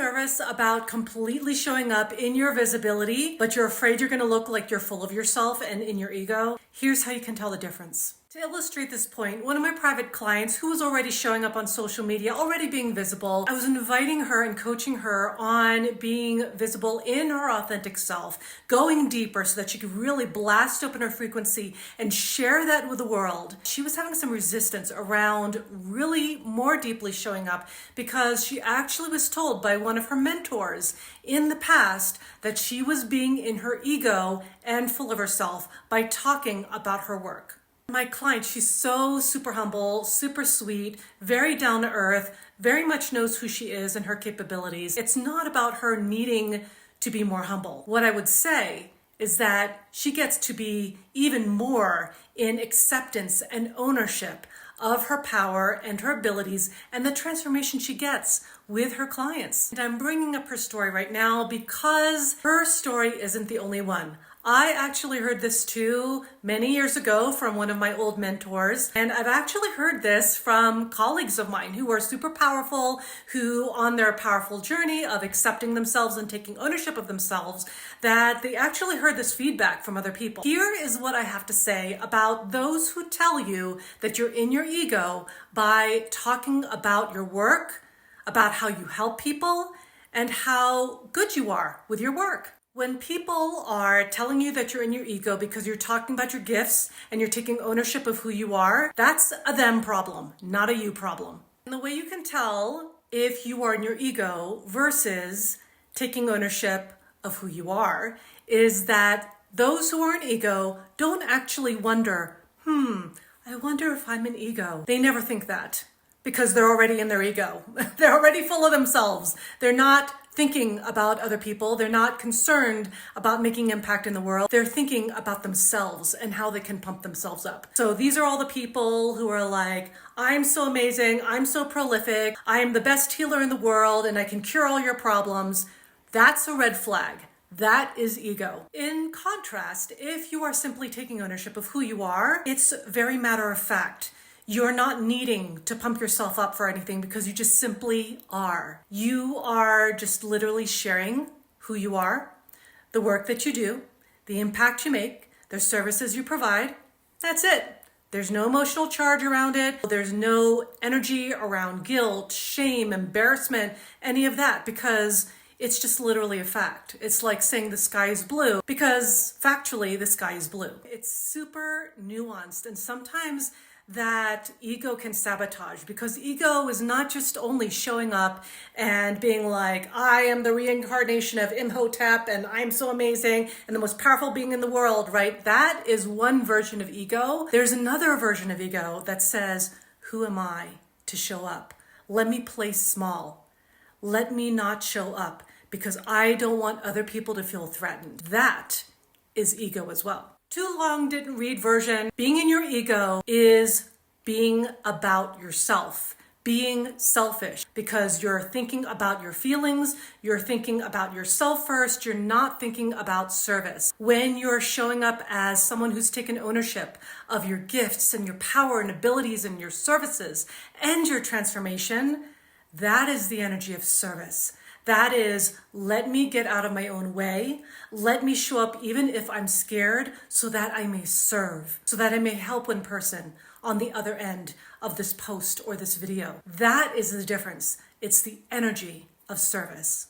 nervous about completely showing up in your visibility, but you're afraid you're going to look like you're full of yourself and in your ego? Here's how you can tell the difference. To illustrate this point, one of my private clients who was already showing up on social media, already being visible, I was inviting her and coaching her on being visible in her authentic self, going deeper so that she could really blast open her frequency and share that with the world. She was having some resistance around really more deeply showing up because she actually was told by one of her mentors in the past that she was being in her ego and full of herself by talking about her work. My client, she's so super humble, super sweet, very down to earth, very much knows who she is and her capabilities. It's not about her needing to be more humble. What I would say is that she gets to be even more in acceptance and ownership of her power and her abilities and the transformation she gets with her clients. And I'm bringing up her story right now because her story isn't the only one. I actually heard this too many years ago from one of my old mentors. And I've actually heard this from colleagues of mine who are super powerful, who on their powerful journey of accepting themselves and taking ownership of themselves, that they actually heard this feedback from other people. Here is what I have to say about those who tell you that you're in your ego by talking about your work, about how you help people, and how good you are with your work. When people are telling you that you're in your ego because you're talking about your gifts and you're taking ownership of who you are, that's a them problem, not a you problem. And the way you can tell if you are in your ego versus taking ownership of who you are is that those who are in ego don't actually wonder, I wonder if I'm an ego. They never think that because they're already in their ego. They're already full of themselves. They're not thinking about other people. They're not concerned about making impact in the world. They're thinking about themselves and how they can pump themselves up. So these are all the people who are like, I'm so amazing, I'm so prolific, I am the best healer in the world, and I can cure all your problems. That's a red flag. That is ego. In contrast, if you are simply taking ownership of who you are, it's very matter of fact. You're not needing to pump yourself up for anything because you just simply are. You are just literally sharing who you are, the work that you do, the impact you make, the services you provide. That's it. There's no emotional charge around it. There's no energy around guilt, shame, embarrassment, any of that, because it's just literally a fact. It's like saying the sky is blue because factually the sky is blue. It's super nuanced, and sometimes that ego can sabotage because ego is not just only showing up and being like, I am the reincarnation of Imhotep and I'm so amazing and the most powerful being in the world, right? That is one version of ego. There's another version of ego that says, who am I to show up? Let me play small. Let me not show up because I don't want other people to feel threatened. That is ego as well. Too long didn't read version. Being in your ego is being about yourself, being selfish because you're thinking about your feelings, you're thinking about yourself first, you're not thinking about service. When you're showing up as someone who's taken ownership of your gifts and your power and abilities and your services and your transformation, that is the energy of service. That is, let me get out of my own way. Let me show up even if I'm scared so that I may serve, so that I may help one person on the other end of this post or this video. That is the difference. It's the energy of service.